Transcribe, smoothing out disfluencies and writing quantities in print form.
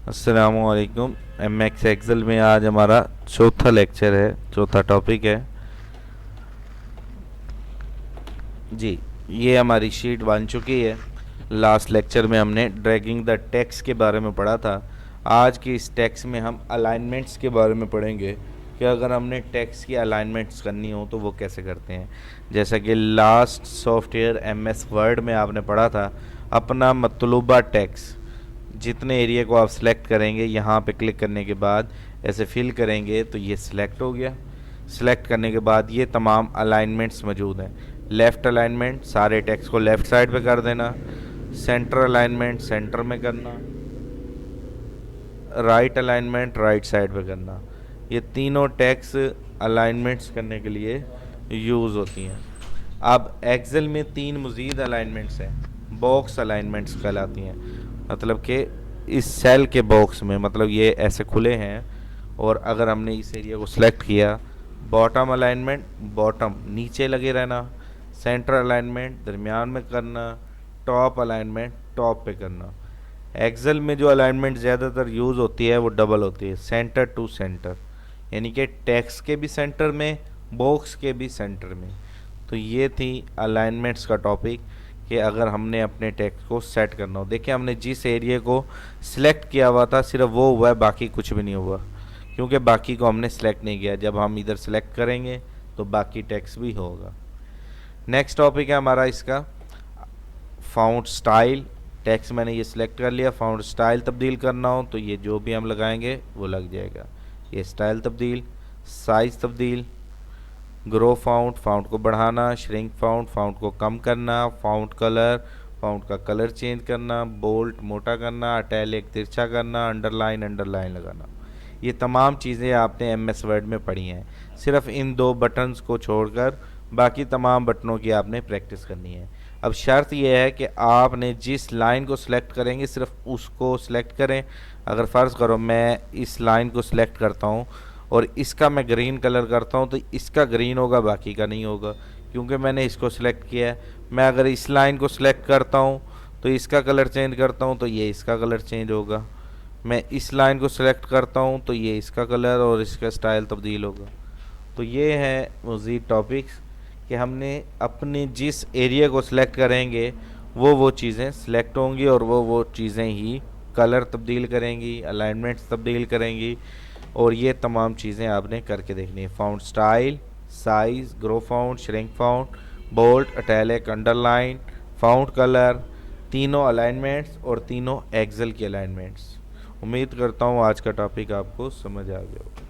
अस्सलामुअलैकुम। M x Excel में आज हमारा चौथा लेक्चर है, चौथा टॉपिक है जी। ये हमारी शीट बन चुकी है। लास्ट लेक्चर में हमने ड्रैगिंग द टेक्स्ट के बारे में पढ़ा था। आज की इस टेक्स्ट में हम अलाइनमेंट्स के बारे में पढ़ेंगे कि अगर हमने टेक्स्ट की अलाइनमेंट्स करनी हो तो वो कैसे करते हैं। जैसा कि last software M S Word में आपने पढ़ा था, अपना मतलूबा टेक्स्ट जितने एरिया को आप सिलेक्ट करेंगे, यहाँ पे क्लिक करने के बाद ऐसे फिल करेंगे तो ये सिलेक्ट हो गया। सिलेक्ट करने के बाद ये तमाम अलाइनमेंट्स मौजूद हैं। लेफ़्ट अलाइनमेंट सारे टेक्स्ट को लेफ़्ट साइड पे कर देना, सेंटर अलाइनमेंट सेंटर में करना, राइट अलाइनमेंट राइट साइड पे करना। ये तीनों टेक्स्ट अलाइनमेंट्स करने के लिए यूज़ होती हैं। अब एक्सेल में तीन मज़ीद अलाइनमेंट्स हैं, बॉक्स अलाइनमेंट्स कहलाती हैं। मतलब कि इस सेल के बॉक्स में, मतलब ये ऐसे खुले हैं और अगर हमने इस एरिया को सिलेक्ट किया, बॉटम अलाइनमेंट बॉटम नीचे लगे रहना, सेंटर अलाइनमेंट दरमियान में करना, टॉप अलाइनमेंट टॉप पे करना। एक्सेल में जो अलाइनमेंट ज़्यादातर यूज़ होती है वो डबल होती है, सेंटर टू सेंटर, यानी कि टेक्स्ट के भी सेंटर में, बॉक्स के भी सेंटर में। तो ये थी अलाइनमेंट्स का टॉपिक कि अगर हमने अपने टेक्स्ट को सेट करना हो। देखिए, हमने जिस एरिया को सिलेक्ट किया हुआ था सिर्फ वो हुआ है, बाकी कुछ भी नहीं हुआ, क्योंकि बाकी को हमने सेलेक्ट नहीं किया। जब हम इधर सेलेक्ट करेंगे तो बाकी टेक्स्ट भी होगा। नेक्स्ट टॉपिक है हमारा इसका फाउंट स्टाइल। टेक्स्ट मैंने ये सिलेक्ट कर लिया, फाउंट स्टाइल तब्दील करना हो तो ये जो भी हम लगाएंगे वो लग जाएगा। ये स्टाइल तब्दील, साइज़ तब्दील, ग्रो फाउंट, फाउंट को बढ़ाना, श्रिंक फाउंट, फाउंट को कम करना, फाउंट कलर, फाउंट का कलर चेंज करना, बोल्ट मोटा करना, इटैलिक तिरछा करना, अंडरलाइन अंडरलाइन लगाना। ये तमाम चीज़ें आपने एम एस वर्ड में पढ़ी हैं। सिर्फ इन दो बटन्स को छोड़कर बाकी तमाम बटनों की आपने प्रैक्टिस करनी है। अब शर्त यह है कि आपने जिस लाइन को सिलेक्ट करेंगे सिर्फ उसको सिलेक्ट करें। अगर फ़र्ज़ करो मैं इस लाइन को सिलेक्ट करता हूँ और इसका मैं ग्रीन कलर करता हूँ तो इसका ग्रीन होगा, बाकी का नहीं होगा, क्योंकि मैंने इसको सिलेक्ट किया है। मैं अगर इस लाइन को सिलेक्ट करता हूँ तो इसका कलर चेंज करता हूँ तो ये इसका कलर चेंज होगा। मैं इस लाइन को सिलेक्ट करता हूँ तो ये इसका कलर और इसका स्टाइल तब्दील होगा। तो ये है मज़ीद टॉपिक्स कि हमने अपने जिस एरिया को सिलेक्ट करेंगे वो चीज़ें सिलेक्ट होंगी और वो चीज़ें ही कलर तब्दील करेंगी, अलाइनमेंट्स तब्दील करेंगी। और ये तमाम चीज़ें आपने करके देखनी है। Font style, size, grow font, shrink font, bold, italic, underline, font colour, तीनों अलाइनमेंट्स और तीनों एक्सेल की अलाइनमेंट्स। उम्मीद करता हूँ आज का टॉपिक आपको समझ आ गया हो।